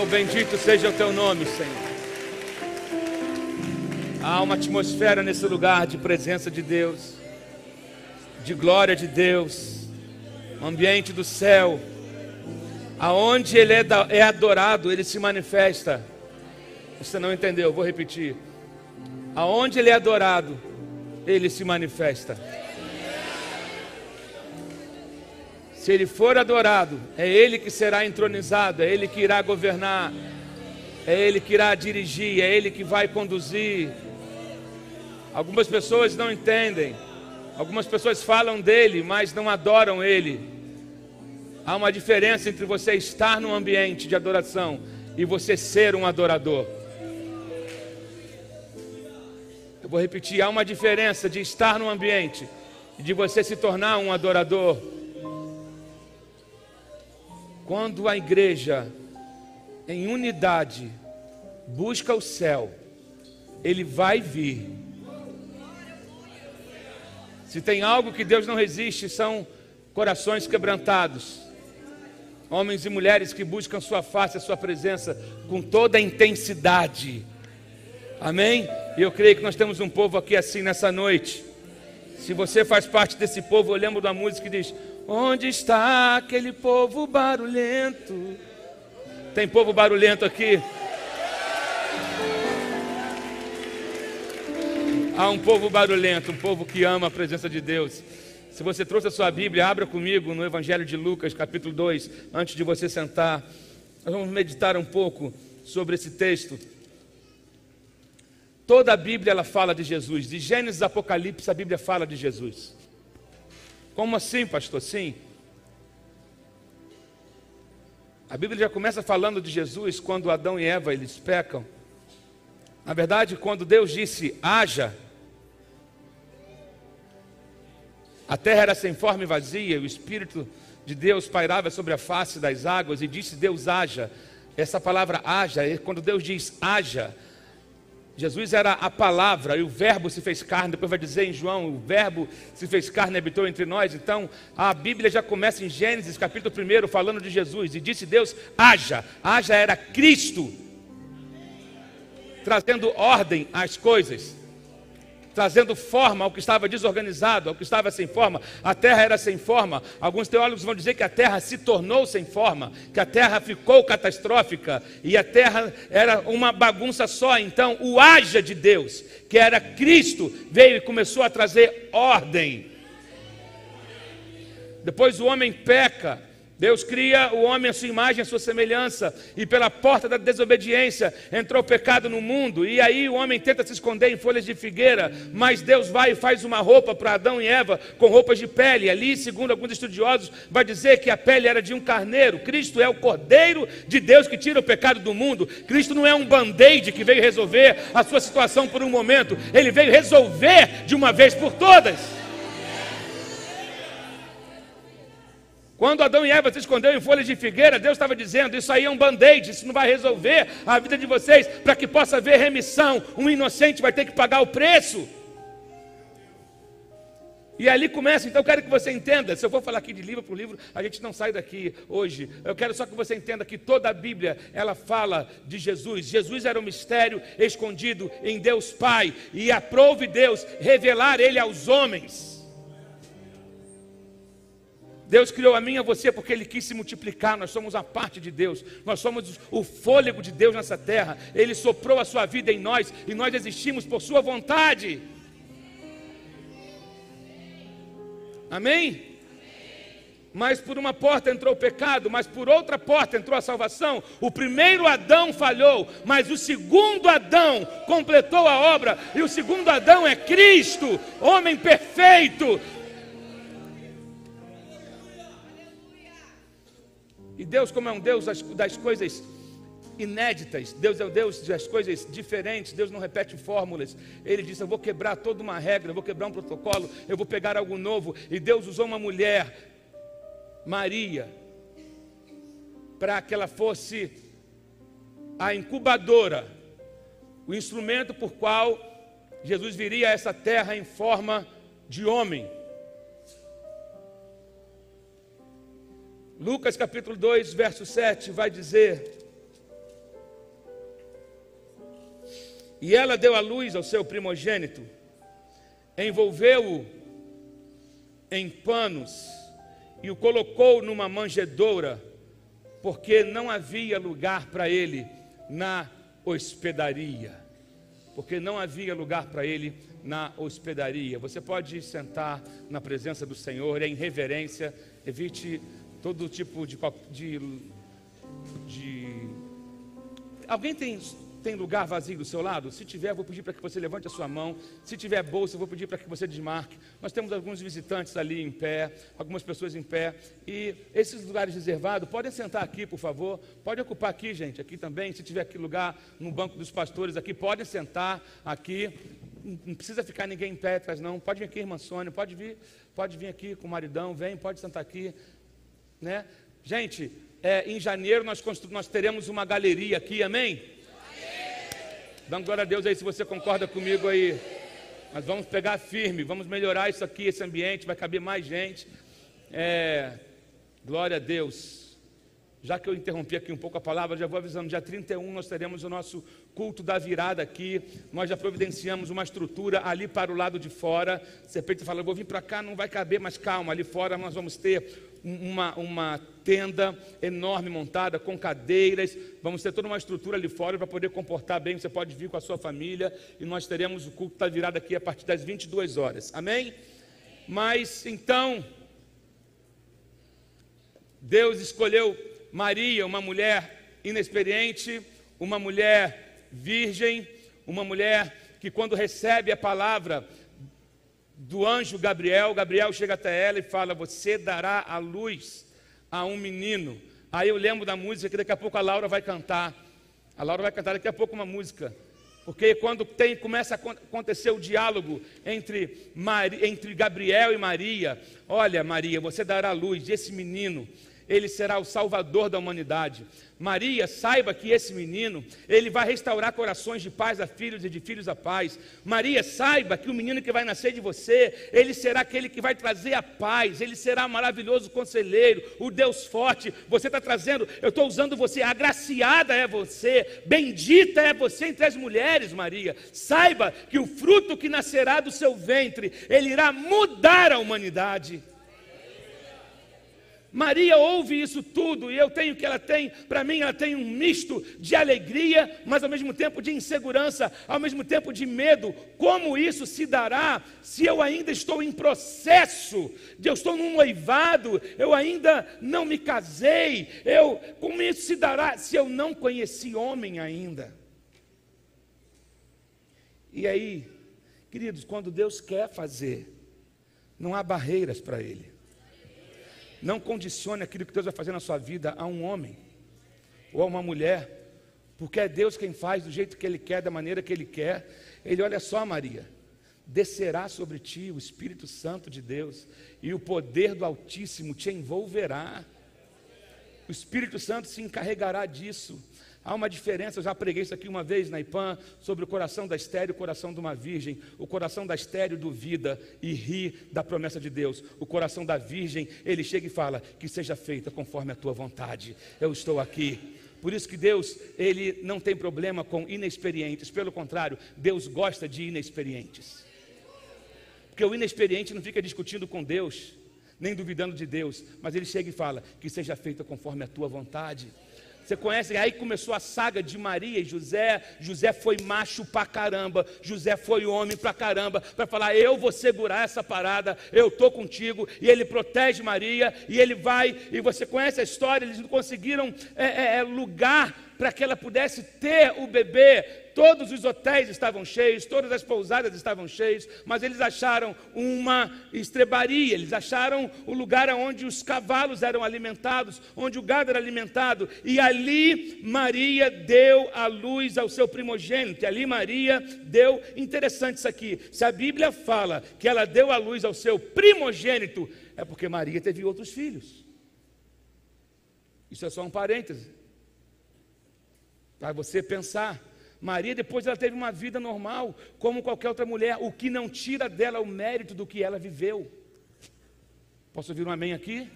bendito seja o teu nome, Senhor. Há uma atmosfera nesse lugar de presença de Deus, de glória de Deus, um ambiente do céu, aonde Ele é adorado, Ele se manifesta. Você não entendeu, vou repetir. Aonde Ele é adorado, Ele se manifesta. Se Ele for adorado, é Ele que será entronizado, é Ele que irá governar, é Ele que irá dirigir, é Ele que vai conduzir. Algumas pessoas não entendem, algumas pessoas falam dEle, mas não adoram Ele. Há uma diferença entre você estar num ambiente de adoração e você ser um adorador. Eu vou repetir, há uma diferença de estar num ambiente e de você se tornar um adorador. Quando a igreja, em unidade, busca o céu, Ele vai vir. Se tem algo que Deus não resiste, são corações quebrantados. Homens e mulheres que buscam sua face, a sua presença, com toda a intensidade. Amém? E eu creio que nós temos um povo aqui assim nessa noite. Se você faz parte desse povo, eu lembro da música que diz: onde está aquele povo barulhento? Tem povo barulhento aqui? Há um povo barulhento, um povo que ama a presença de Deus. Se você trouxe a sua Bíblia, abra comigo no Evangelho de Lucas, capítulo 2, antes de você sentar. Nós vamos meditar um pouco sobre esse texto. Toda a Bíblia ela fala de Jesus. De Gênesis a Apocalipse, a Bíblia fala de Jesus. Como assim, pastor? Sim. A Bíblia já começa falando de Jesus quando Adão e Eva eles pecam. Na verdade, quando Deus disse haja, a terra era sem forma e vazia, o Espírito de Deus pairava sobre a face das águas e disse Deus haja. Essa palavra haja, quando Deus diz haja, Jesus era a palavra e o verbo se fez carne. Depois vai dizer em João, o verbo se fez carne e habitou entre nós. Então a Bíblia já começa em Gênesis capítulo 1 falando de Jesus. E disse Deus, haja. Haja era Cristo, trazendo ordem às coisas, trazendo forma ao que estava desorganizado, ao que estava sem forma. A terra era sem forma. Alguns teólogos vão dizer que a terra se tornou sem forma, que a terra ficou catastrófica e a terra era uma bagunça só. Então o haja de Deus, que era Cristo, veio e começou a trazer ordem. Depois o homem peca. Deus cria o homem à sua imagem, à sua semelhança, e pela porta da desobediência entrou o pecado no mundo, e aí o homem tenta se esconder em folhas de figueira, mas Deus vai e faz uma roupa para Adão e Eva com roupas de pele. Ali, segundo alguns estudiosos, vai dizer que a pele era de um carneiro. Cristo é o Cordeiro de Deus que tira o pecado do mundo. Cristo não é um band-aid que veio resolver a sua situação por um momento, Ele veio resolver de uma vez por todas. Quando Adão e Eva se esconderam em folhas de figueira, Deus estava dizendo, isso aí é um band-aid, isso não vai resolver a vida de vocês, para que possa haver remissão. Um inocente vai ter que pagar o preço. E ali começa, então eu quero que você entenda, se eu for falar aqui de livro por livro, a gente não sai daqui hoje. Eu quero só que você entenda que toda a Bíblia, ela fala de Jesus. Jesus era um mistério escondido em Deus Pai, e aprove Deus revelar Ele aos homens. Deus criou a mim e a você porque Ele quis se multiplicar. Nós somos a parte de Deus, nós somos o fôlego de Deus nessa terra. Ele soprou a sua vida em nós e nós existimos por sua vontade. Amém? Mas por uma porta entrou o pecado, mas por outra porta entrou a salvação. O primeiro Adão falhou, mas o segundo Adão completou a obra. E o segundo Adão é Cristo, homem perfeito. E Deus, como é um Deus das coisas inéditas, Deus é o Deus das coisas diferentes, Deus não repete fórmulas. Ele disse, eu vou quebrar toda uma regra, eu vou quebrar um protocolo, eu vou pegar algo novo. E Deus usou uma mulher, Maria, para que ela fosse a incubadora, o instrumento por qual Jesus viria a essa terra em forma de homem. Lucas capítulo 2, verso 7 vai dizer E ela deu à luz ao seu primogênito, envolveu-o em panos e o colocou numa manjedoura, porque não havia lugar para ele na hospedaria. Porque não havia lugar para ele na hospedaria. Você pode sentar na presença do Senhor em reverência, evite todo tipo de... Alguém tem lugar vazio do seu lado? Se tiver, vou pedir para que você levante a sua mão. Se tiver bolsa, eu vou pedir para que você desmarque. Nós temos alguns visitantes ali em pé, algumas pessoas em pé. E esses lugares reservados, podem sentar aqui, por favor. Pode ocupar aqui, gente, aqui também. Se tiver aqui lugar no banco dos pastores aqui, podem sentar aqui. Não precisa ficar ninguém em pé atrás, não. Pode vir aqui, irmã Sônia, pode vir aqui com o maridão, vem, pode sentar aqui, né? Gente, em janeiro nós teremos uma galeria aqui, amém? Dando glória a Deus aí, se você concorda comigo aí. Nós vamos pegar firme, vamos melhorar isso aqui, esse ambiente, vai caber mais gente. Glória a Deus. Já que eu interrompi aqui um pouco a palavra, já vou avisando, dia 31 nós teremos o nosso culto da virada aqui. Nós já providenciamos uma estrutura ali para o lado de fora. Você pensa e fala, eu vou vir para cá, não vai caber, mas calma, ali fora nós vamos ter uma tenda enorme montada com cadeiras, vamos ter toda uma estrutura ali fora para poder comportar bem. Você pode vir com a sua família e nós teremos o culto da virada aqui a partir das 22 horas, amém? Mas então Deus escolheu Maria, uma mulher inexperiente, uma mulher virgem, uma mulher que quando recebe a palavra do anjo Gabriel chega até ela e fala, você dará à luz a um menino. Aí eu lembro da música que daqui a pouco a Laura vai cantar. A Laura vai cantar daqui a pouco uma música. Porque quando começa a acontecer o diálogo entre Gabriel e Maria, olha Maria, você dará à luz, e esse menino, ele será o salvador da humanidade. Maria, saiba que esse menino, ele vai restaurar corações de pais a filhos e de filhos a pais. Maria, saiba que o menino que vai nascer de você, ele será aquele que vai trazer a paz, ele será maravilhoso conselheiro, o Deus forte. Você está trazendo, eu estou usando você, agraciada é você, bendita é você entre as mulheres, Maria. Saiba que o fruto que nascerá do seu ventre, ele irá mudar a humanidade. Maria ouve isso tudo, e eu tenho que ela tem, para mim ela tem um misto de alegria, mas ao mesmo tempo de insegurança, ao mesmo tempo de medo. Como isso se dará se eu ainda estou em processo, eu estou num noivado, eu ainda não me casei, como isso se dará se eu não conheci homem ainda? E aí, queridos, quando Deus quer fazer, não há barreiras para Ele. Não condicione aquilo que Deus vai fazer na sua vida a um homem ou a uma mulher, porque é Deus quem faz do jeito que Ele quer, da maneira que Ele quer. Ele, olha só Maria, descerá sobre ti o Espírito Santo de Deus e o poder do Altíssimo te envolverá. O Espírito Santo se encarregará disso. Há uma diferença, eu já preguei isso aqui uma vez na IPAM, sobre o coração da estéril e o coração de uma virgem. O coração da estéril duvida e ri da promessa de Deus. O coração da virgem, ele chega e fala, que seja feita conforme a tua vontade. Eu estou aqui. Por isso que Deus, ele não tem problema com inexperientes. Pelo contrário, Deus gosta de inexperientes. Porque o inexperiente não fica discutindo com Deus, nem duvidando de Deus, mas ele chega e fala, que seja feita conforme a tua vontade. Você conhece, aí começou a saga de Maria e José. José foi macho pra caramba, José foi homem pra caramba, para falar, eu vou segurar essa parada, eu estou contigo. E ele protege Maria, e ele vai, e você conhece a história, eles não conseguiram lugar para que ela pudesse ter o bebê. Todos os hotéis estavam cheios, todas as pousadas estavam cheias, mas eles acharam uma estrebaria, eles acharam o lugar onde os cavalos eram alimentados, onde o gado era alimentado, e ali Maria deu a luz ao seu primogênito. E ali Maria deu, interessante isso aqui, se a Bíblia fala que ela deu a luz ao seu primogênito, é porque Maria teve outros filhos. Isso é só um parêntese, para você pensar. Maria, depois ela teve uma vida normal, como qualquer outra mulher, o que não tira dela o mérito do que ela viveu. Posso ouvir um amém aqui? Amém.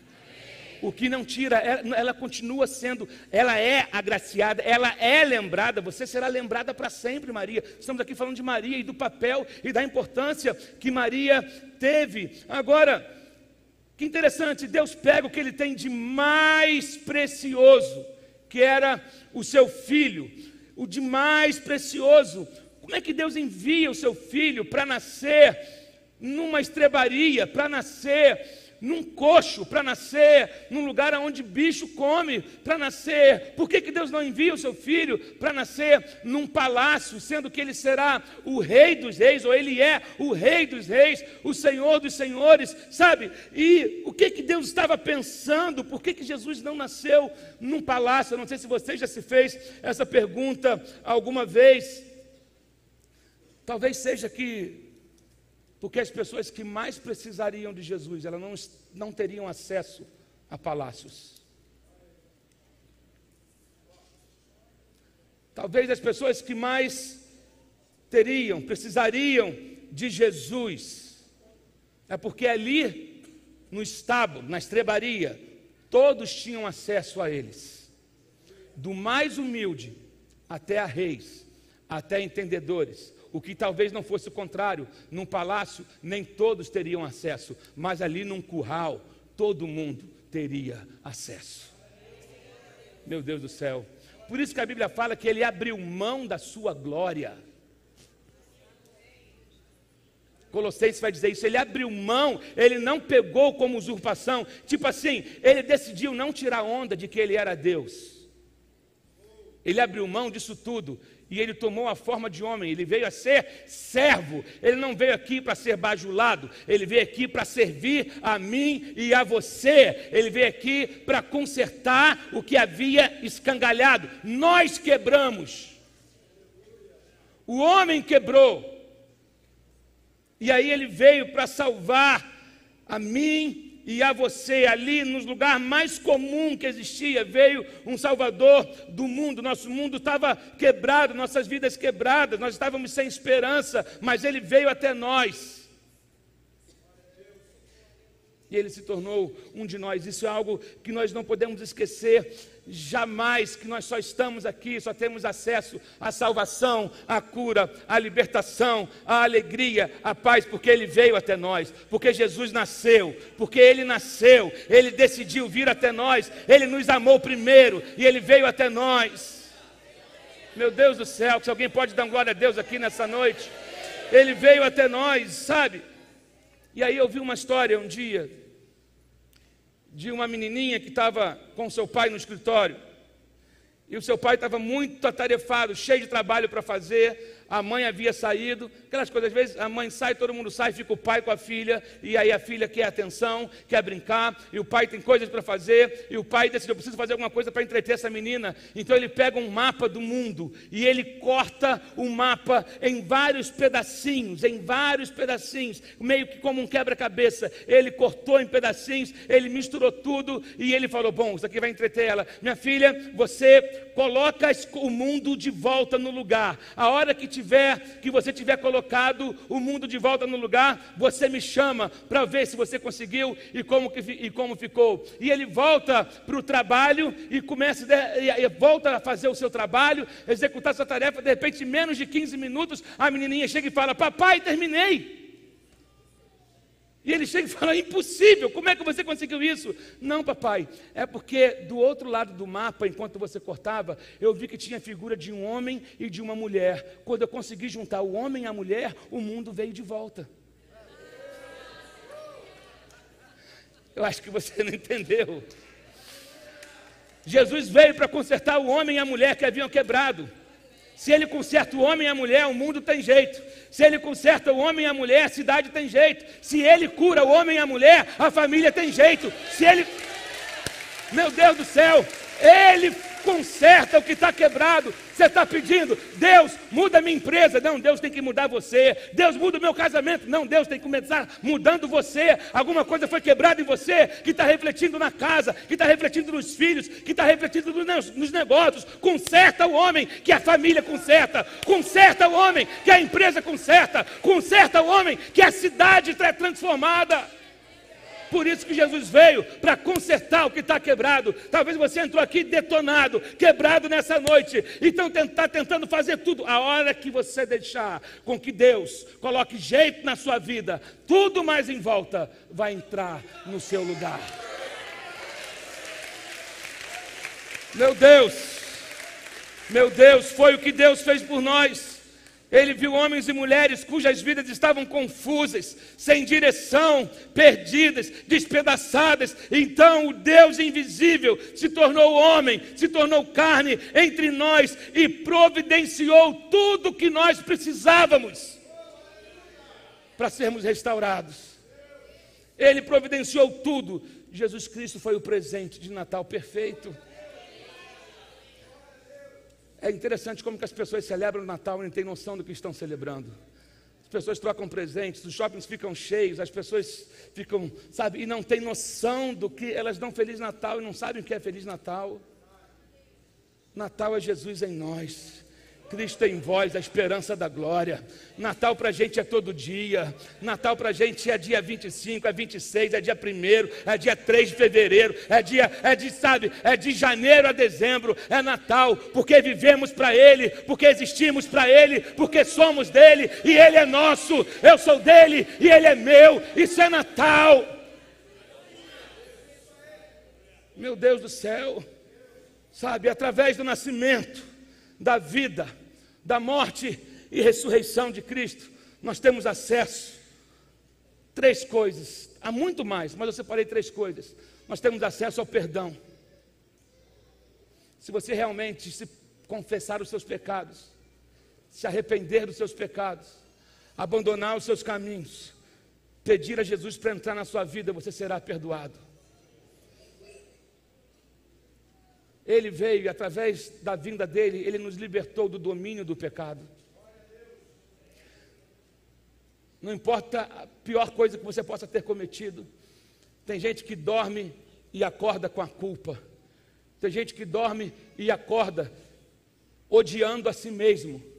o que não tira, ela continua sendo, ela é agraciada, ela é lembrada, você será lembrada para sempre, Maria. Estamos aqui falando de Maria e do papel e da importância que Maria teve. Agora, que interessante, Deus pega o que ele tem de mais precioso, que era o seu filho, o de mais precioso. Como é que Deus envia o seu filho para nascer numa estrebaria, para nascer num coxo, para nascer num lugar onde bicho come, para nascer? Por que Deus não envia o seu filho para nascer num palácio, sendo que ele será o rei dos reis, ou ele é o rei dos reis, o senhor dos senhores, sabe? E o que Deus estava pensando? Por que Jesus não nasceu num palácio? Eu não sei se você já se fez essa pergunta alguma vez. Talvez seja que porque as pessoas que mais precisariam de Jesus, elas não teriam acesso a palácios. Talvez as pessoas que mais precisariam de Jesus, é porque ali, no estábulo, na estrebaria, todos tinham acesso a eles. Do mais humilde até a reis, até entendedores. O que talvez não fosse o contrário, num palácio nem todos teriam acesso, mas ali num curral, todo mundo teria acesso. Meu Deus do céu, por isso que a Bíblia fala que ele abriu mão da sua glória. Colossenses vai dizer isso, ele abriu mão, ele não pegou como usurpação, tipo assim, ele decidiu não tirar onda de que ele era Deus. Ele abriu mão disso tudo. E ele tomou a forma de homem, ele veio a ser servo, ele não veio aqui para ser bajulado, ele veio aqui para servir a mim e a você, ele veio aqui para consertar o que havia escangalhado. Nós quebramos, o homem quebrou, e aí ele veio para salvar a mim e a você. Ali no lugar mais comum que existia, veio um Salvador do mundo. Nosso mundo estava quebrado, nossas vidas quebradas, nós estávamos sem esperança, mas ele veio até nós. E ele se tornou um de nós. Isso é algo que nós não podemos esquecer jamais, que nós só estamos aqui, só temos acesso à salvação, à cura, à libertação, à alegria, à paz, porque ele veio até nós, porque Jesus nasceu, porque ele nasceu, ele decidiu vir até nós, ele nos amou primeiro e ele veio até nós. Meu Deus do céu, se alguém pode dar glória a Deus aqui nessa noite, ele veio até nós, sabe? E aí eu vi uma história um dia, de uma menininha que estava com seu pai no escritório, e o seu pai estava muito atarefado, cheio de trabalho para fazer, a mãe havia saído, aquelas coisas, às vezes a mãe sai, todo mundo sai, fica o pai com a filha, e aí a filha quer atenção, quer brincar, e o pai tem coisas para fazer, e o pai decidiu, eu preciso fazer alguma coisa para entreter essa menina, então ele pega um mapa do mundo, e ele corta o mapa em vários pedacinhos, meio que como um quebra-cabeça, ele cortou em pedacinhos, ele misturou tudo, e ele falou, bom, isso aqui vai entreter ela, minha filha, você coloca o mundo de volta no lugar, a hora que você tiver colocado o mundo de volta no lugar, você me chama para ver se você conseguiu e como ficou. E ele volta para o trabalho e volta a fazer o seu trabalho, executar sua tarefa. De repente, em menos de 15 minutos, a menininha chega e fala, papai, terminei. E ele chega e fala, impossível, como é que você conseguiu isso? Não, papai, é porque do outro lado do mapa, enquanto você cortava, eu vi que tinha a figura de um homem e de uma mulher. Quando eu consegui juntar o homem e a mulher, o mundo veio de volta. Eu acho que você não entendeu. Jesus veio para consertar o homem e a mulher que haviam quebrado. Se ele conserta o homem e a mulher, o mundo tem jeito. Se ele conserta o homem e a mulher, a cidade tem jeito. Se ele cura o homem e a mulher, a família tem jeito. Meu Deus do céu, ele conserta o que está quebrado. Você está pedindo, Deus, muda a minha empresa. Não, Deus tem que mudar você. Deus, muda o meu casamento. Não, Deus tem que começar mudando você. Alguma coisa foi quebrada em você, que está refletindo na casa, que está refletindo nos filhos, que está refletindo nos negócios. Conserta o homem, que a família conserta. Conserta o homem, que a empresa conserta. Conserta o homem, que a cidade é transformada. Por isso que Jesus veio, para consertar o que está quebrado. Talvez você entrou aqui detonado, quebrado nessa noite. Então está tentando fazer tudo. A hora que você deixar com que Deus coloque jeito na sua vida, tudo mais em volta vai entrar no seu lugar. Meu Deus, foi o que Deus fez por nós. Ele viu homens e mulheres cujas vidas estavam confusas, sem direção, perdidas, despedaçadas. Então o Deus invisível se tornou homem, se tornou carne entre nós e providenciou tudo o que nós precisávamos para sermos restaurados. Ele providenciou tudo. Jesus Cristo foi o presente de Natal perfeito. É interessante como que as pessoas celebram o Natal e não têm noção do que estão celebrando. As pessoas trocam presentes, os shoppings ficam cheios, as pessoas ficam, sabe, e não têm noção do que elas dão Feliz Natal e não sabem o que é Feliz Natal. Natal é Jesus em nós. Cristo em vós, a esperança da glória. Natal para a gente é todo dia. Natal para a gente é dia 25, é 26, é dia 1º, é dia 3 de fevereiro, é de janeiro a dezembro. É Natal, porque vivemos para Ele, porque existimos para Ele, porque somos dEle e Ele é nosso. Eu sou dEle e Ele é meu. Isso é Natal. Meu Deus do céu. Sabe, através do nascimento, da vida, da morte e ressurreição de Cristo, nós temos acesso a 3 coisas, há muito mais, mas eu separei 3 coisas. Nós temos acesso ao perdão. Se você realmente se confessar os seus pecados, se arrepender dos seus pecados, abandonar os seus caminhos, pedir a Jesus para entrar na sua vida, você será perdoado. Ele veio e através da vinda dele, ele nos libertou do domínio do pecado. Não importa a pior coisa que você possa ter cometido. Tem gente que dorme e acorda com a culpa. Tem gente que dorme e acorda odiando a si mesmo.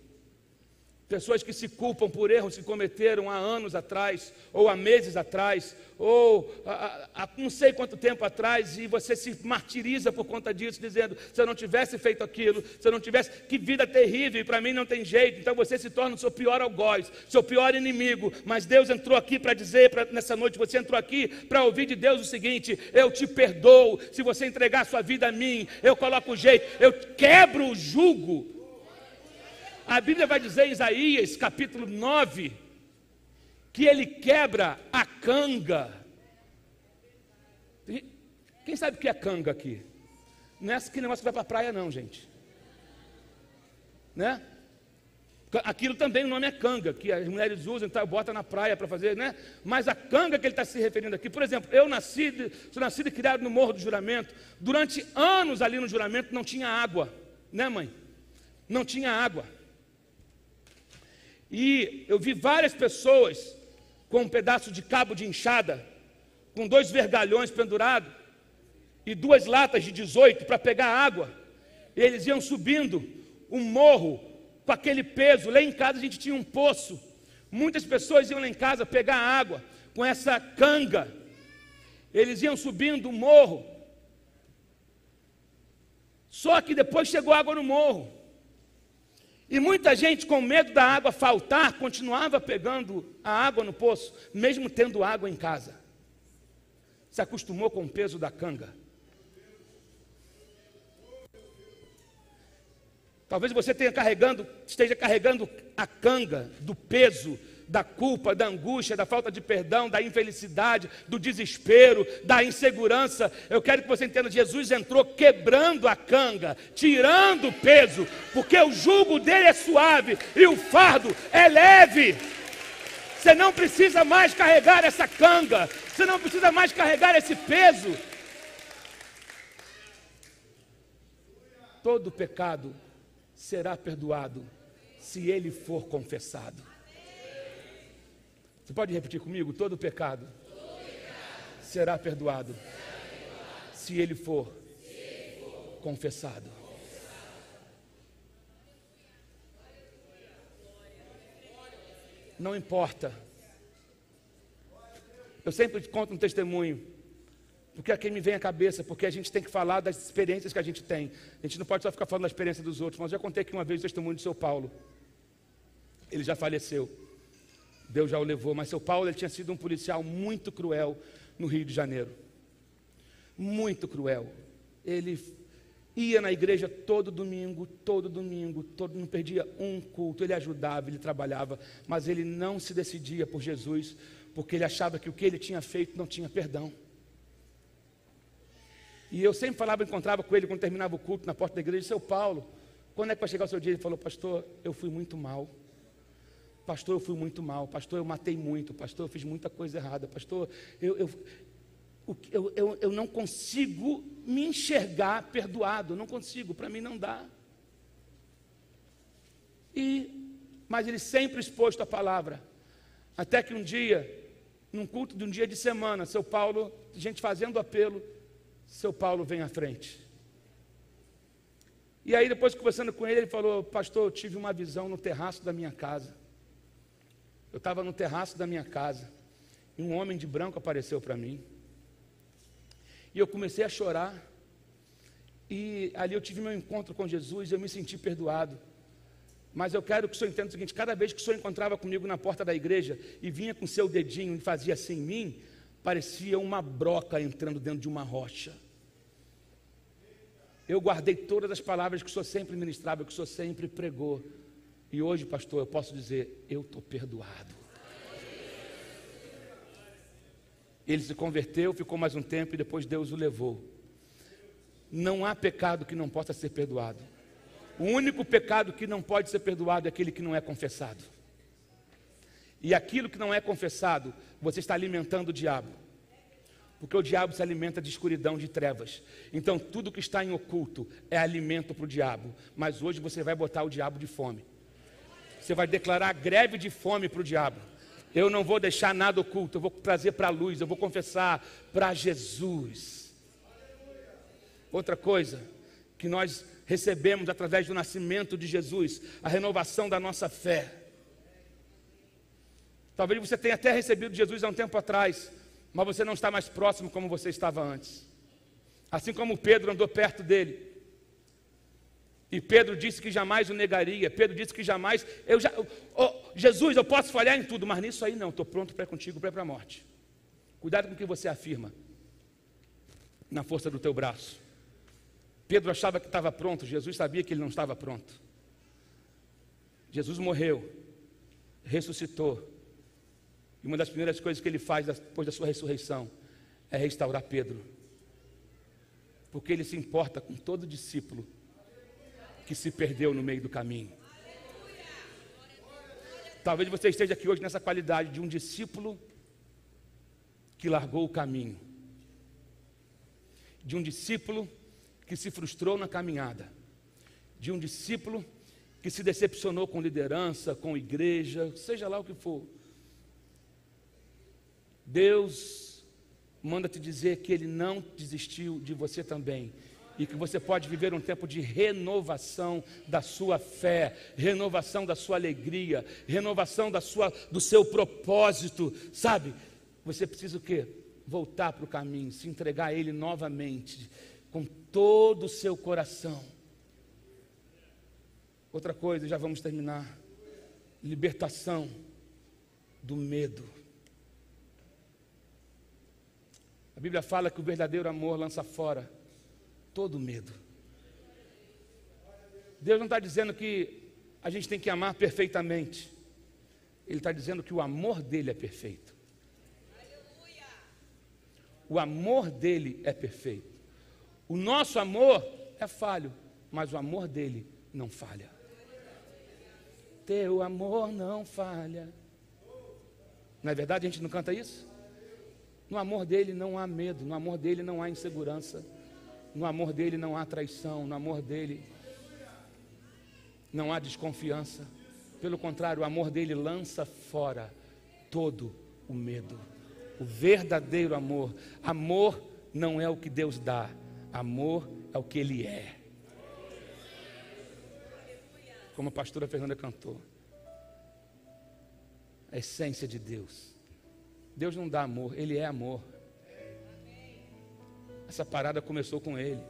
Pessoas que se culpam por erros que cometeram há anos atrás, ou há meses atrás, ou há não sei quanto tempo atrás, e você se martiriza por conta disso, dizendo, se eu não tivesse feito aquilo, se eu não tivesse, que vida terrível, e para mim não tem jeito. Então você se torna o seu pior algoz, seu pior inimigo. Mas Deus entrou aqui para dizer, nessa noite, você entrou aqui para ouvir de Deus o seguinte: eu te perdoo, se você entregar a sua vida a mim, eu coloco o jeito, eu quebro o jugo. A Bíblia vai dizer em Isaías, capítulo 9, que ele quebra a canga. Quem sabe o que é canga aqui? Não é que negócio que vai para a praia não, gente. Né? Aquilo também o nome é canga, que as mulheres usam, então bota na praia para fazer, né? Mas a canga que ele está se referindo aqui, por exemplo, sou nascido e criado no Morro do Juramento. Durante anos ali no Juramento não tinha água, né, mãe? Não tinha água. E eu vi várias pessoas com um pedaço de cabo de enxada, com 2 vergalhões pendurados e 2 latas de 18 para pegar água. E eles iam subindo um morro com aquele peso. Lá em casa a gente tinha um poço. Muitas pessoas iam lá em casa pegar água com essa canga. Eles iam subindo um morro. Só que depois chegou água no morro. E muita gente, com medo da água faltar, continuava pegando a água no poço, mesmo tendo água em casa. Se acostumou com o peso da canga. Talvez você esteja carregando a canga do peso, da culpa, da angústia, da falta de perdão, da infelicidade, do desespero, da insegurança. Eu quero que você entenda, Jesus entrou quebrando a canga, tirando o peso, porque o jugo dele é suave e o fardo é leve. Você não precisa mais carregar essa canga, você não precisa mais carregar esse peso. Todo pecado será perdoado se ele for confessado. Você pode repetir comigo? Todo pecado será perdoado se ele for confessado. Não importa Eu sempre conto um testemunho, porque é quem me vem à cabeça, porque a gente tem que falar das experiências que a gente tem. A gente não pode só ficar falando da experiência dos outros. Mas eu já contei aqui uma vez o testemunho de seu Paulo. Ele já faleceu. Deus já o levou. Mas seu Paulo, ele tinha sido um policial muito cruel no Rio de Janeiro. Muito cruel. Ele ia na igreja todo domingo, não perdia um culto. Ele ajudava, ele trabalhava, mas ele não se decidia por Jesus, porque ele achava que o que ele tinha feito não tinha perdão. E eu sempre encontrava com ele quando terminava o culto na porta da igreja. Seu Paulo, quando é que vai chegar o seu dia? Ele falou: pastor, eu fui muito mal. Pastor, eu fui muito mal. Pastor, eu matei muito. Pastor, eu fiz muita coisa errada. Pastor, eu não consigo me enxergar perdoado. Não consigo, para mim não dá. Mas ele sempre exposto à palavra. Até que um dia, num culto de um dia de semana, seu Paulo, gente fazendo apelo, seu Paulo vem à frente. E aí depois conversando com ele, ele falou: pastor, eu tive uma visão no terraço da minha casa. Eu estava no terraço da minha casa, e um homem de branco apareceu para mim. E eu comecei a chorar, e ali eu tive meu encontro com Jesus, eu me senti perdoado. Mas eu quero que o senhor entenda o seguinte: cada vez que o senhor encontrava comigo na porta da igreja, e vinha com seu dedinho e fazia assim em mim, parecia uma broca entrando dentro de uma rocha. Eu guardei todas as palavras que o senhor sempre ministrava, que o senhor sempre pregou. E hoje, pastor, eu posso dizer: eu estou perdoado. Ele se converteu, ficou mais um tempo e depois Deus o levou. Não há pecado que não possa ser perdoado. O único pecado que não pode ser perdoado é aquele que não é confessado. E aquilo que não é confessado, você está alimentando o diabo. Porque o diabo se alimenta de escuridão, de trevas. Então tudo que está em oculto é alimento para o diabo. Mas hoje você vai botar o diabo de fome. Você vai declarar greve de fome para o diabo. Eu não vou deixar nada oculto, eu vou trazer para a luz, eu vou confessar para Jesus. Outra coisa que nós recebemos através do nascimento de Jesus, a renovação da nossa fé. Talvez você tenha até recebido Jesus há um tempo atrás, mas você não está mais próximo como você estava antes. Assim como Pedro andou perto dele. E Pedro disse que jamais o negaria. Pedro disse que jamais... Jesus, eu posso falhar em tudo, mas nisso aí não. Estou pronto para ir contigo, para ir para a morte. Cuidado com o que você afirma. Na força do teu braço. Pedro achava que estava pronto. Jesus sabia que ele não estava pronto. Jesus morreu. Ressuscitou. E uma das primeiras coisas que ele faz depois da sua ressurreição é restaurar Pedro. Porque ele se importa com todo discípulo que se perdeu no meio do caminho. Talvez você esteja aqui hoje nessa qualidade de um discípulo que largou o caminho. De um discípulo que se frustrou na caminhada. De um discípulo que se decepcionou com liderança, com igreja, seja lá o que for. Deus manda te dizer que Ele não desistiu de você também. E que você pode viver um tempo de renovação da sua fé, renovação da sua alegria, renovação do seu propósito, sabe? Você precisa o quê? Voltar para o caminho, se entregar a Ele novamente, com todo o seu coração. Outra coisa, já vamos terminar. Libertação do medo. A Bíblia fala que o verdadeiro amor lança fora todo medo. Deus não está dizendo que a gente tem que amar perfeitamente. Ele está dizendo que o amor dele é perfeito. O amor dele é perfeito. O nosso amor é falho, mas o amor dele não falha. Teu amor não falha. Não é verdade? A gente não canta isso? No amor dele não há medo, no amor dele não há insegurança, no amor dele não há traição, no amor dele não há desconfiança. Pelo contrário, o amor dele lança fora todo o medo. O verdadeiro amor. Amor não é o que Deus dá, amor é o que Ele é. Como a pastora Fernanda cantou, a essência de Deus. Deus não dá amor, Ele é amor. Essa parada começou com Ele.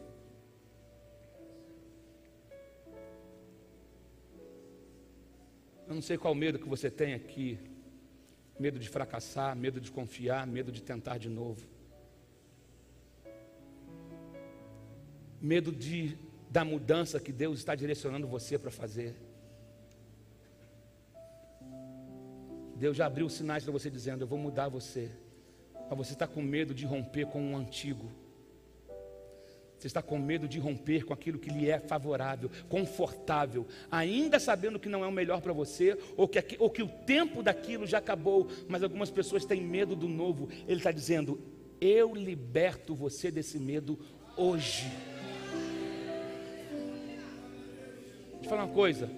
Eu não sei qual medo que você tem aqui. Medo de fracassar, medo de confiar, medo de tentar de novo. Medo da mudança que Deus está direcionando você para fazer. Deus já abriu sinais para você dizendo: eu vou mudar você. Mas você está com medo de romper com o antigo. Você está com medo de romper com aquilo que lhe é favorável, confortável, ainda sabendo que não é o melhor para você, ou que o tempo daquilo já acabou. Mas algumas pessoas têm medo do novo. Ele está dizendo: eu liberto você desse medo hoje. Deixa eu falar uma coisa: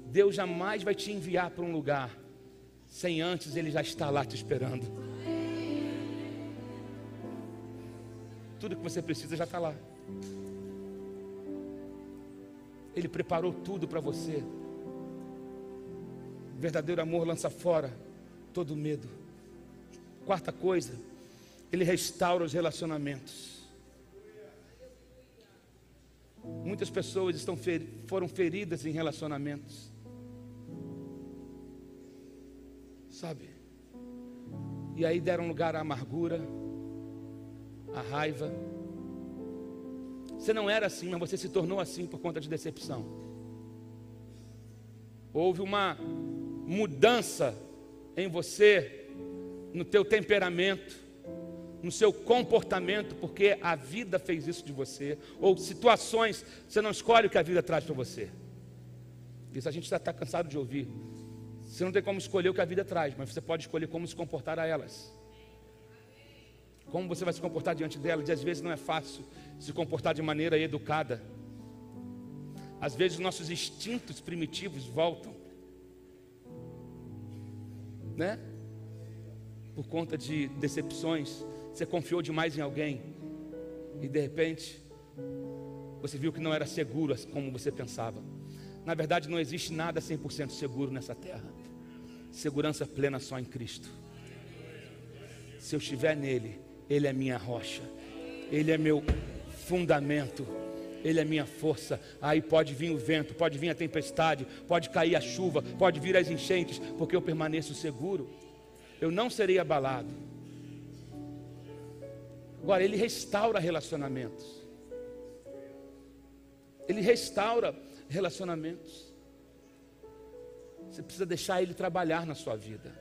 Deus jamais vai te enviar para um lugar sem antes Ele já estar lá te esperando. Tudo que você precisa já está lá. Ele preparou tudo para você. Verdadeiro amor lança fora todo medo. Quarta coisa, Ele restaura os relacionamentos. Muitas pessoas foram feridas em relacionamentos, sabe? E aí deram lugar à amargura, à raiva. Você não era assim, mas você se tornou assim por conta de decepção. Houve uma mudança em você, no teu temperamento, no seu comportamento, porque a vida fez isso de você, ou situações, você não escolhe o que a vida traz para você. Isso a gente já está cansado de ouvir. Você não tem como escolher o que a vida traz, mas você pode escolher como se comportar a elas. Como você vai se comportar diante delas. E às vezes não é fácil se comportar de maneira educada. Às vezes nossos instintos primitivos voltam, né? Por conta de decepções. Você confiou demais em alguém e de repente você viu que não era seguro como você pensava. Na verdade não existe nada 100% seguro nessa terra. Segurança plena só em Cristo. Se eu estiver nele, Ele é minha rocha, Ele é meu fundamento, Ele é minha força. Aí pode vir o vento, pode vir a tempestade, pode cair a chuva, pode vir as enchentes, porque eu permaneço seguro. Eu não serei abalado. Agora, Ele restaura relacionamentos. Ele restaura relacionamentos. Você precisa deixar Ele trabalhar na sua vida.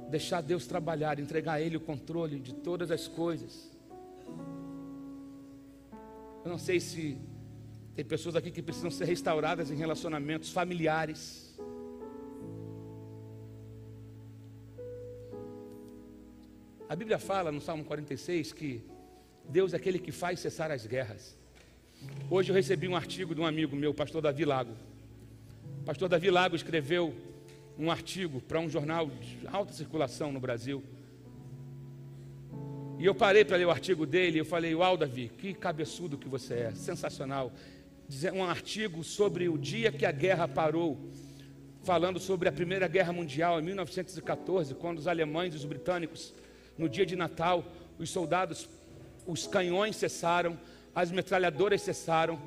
Deixar Deus trabalhar, entregar a Ele o controle de todas as coisas. Eu não sei se tem pessoas aqui que precisam ser restauradas em relacionamentos familiares. A Bíblia fala no Salmo 46 que Deus é aquele que faz cessar as guerras. Hoje eu recebi um artigo de um amigo meu, pastor Davi Lago. O pastor Davi Lago escreveu um artigo para um jornal de alta circulação no Brasil. E eu parei para ler o artigo dele e eu falei: uau, Davi, que cabeçudo que você é, sensacional. Um artigo sobre o dia que a guerra parou, falando sobre a Primeira Guerra Mundial, em 1914, quando os alemães e os britânicos, no dia de Natal, os soldados, os canhões cessaram, as metralhadoras cessaram,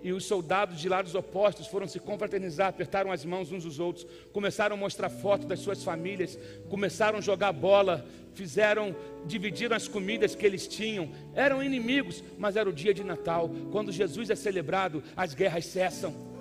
e os soldados de lados opostos foram se confraternizar, apertaram as mãos uns dos outros, começaram a mostrar fotos das suas famílias, começaram a jogar bola, dividiram as comidas que eles tinham. Eram inimigos, mas era o dia de Natal. Quando Jesus é celebrado, as guerras cessam.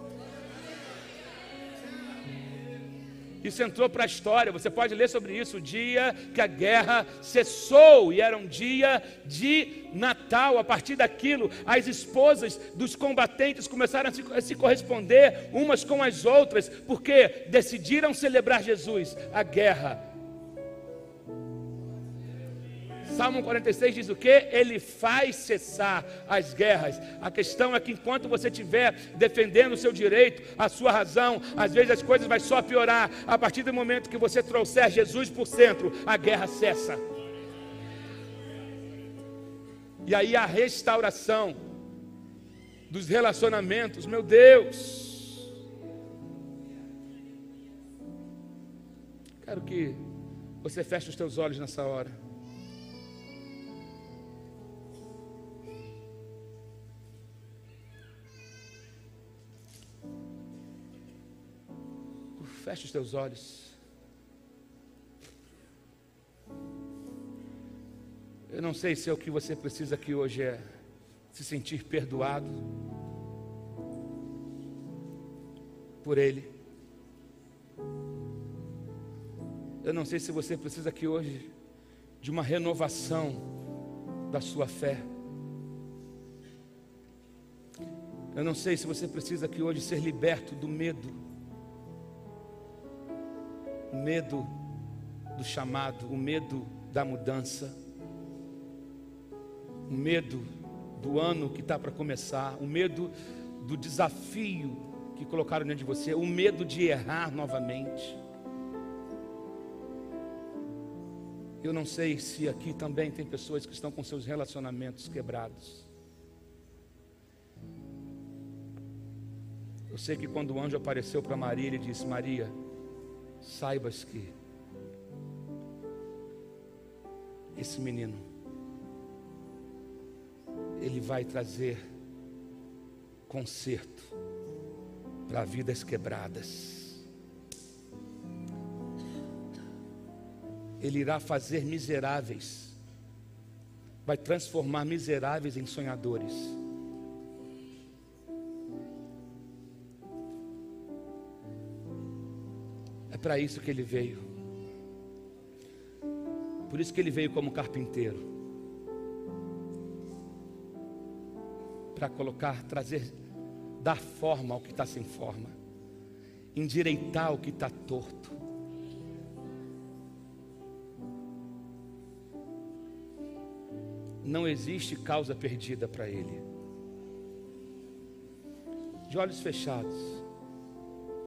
Isso entrou para a história, você pode ler sobre isso, o dia que a guerra cessou, e era um dia de Natal. A partir daquilo, as esposas dos combatentes começaram a se corresponder umas com as outras, porque decidiram celebrar Jesus. A guerra. Salmo 46 diz o quê? Ele faz cessar as guerras. A questão é que enquanto você estiver defendendo o seu direito, a sua razão, às vezes as coisas vão só piorar. A partir do momento que você trouxer Jesus por centro, a guerra cessa. E aí a restauração dos relacionamentos, meu Deus. Quero que você feche os teus olhos nessa hora. Feche os teus olhos. Eu não sei se é o que você precisa aqui hoje é se sentir perdoado por Ele. Eu não sei se você precisa aqui hoje de uma renovação da sua fé. Eu não sei se você precisa aqui hoje ser liberto do medo. O medo do chamado, o medo da mudança, o medo do ano que está para começar, o medo do desafio que colocaram diante de você, o medo de errar novamente. Eu não sei se aqui também tem pessoas que estão com seus relacionamentos quebrados. Eu sei que quando o anjo apareceu para Maria, ele disse: Maria, saibas que esse menino, ele vai trazer conserto para vidas quebradas. Ele irá fazer miseráveis, vai transformar miseráveis em sonhadores. É para isso que ele veio. Por isso que ele veio como carpinteiro, para colocar, trazer, dar forma ao que está sem forma, endireitar o que está torto. Não existe causa perdida para Ele. De olhos fechados,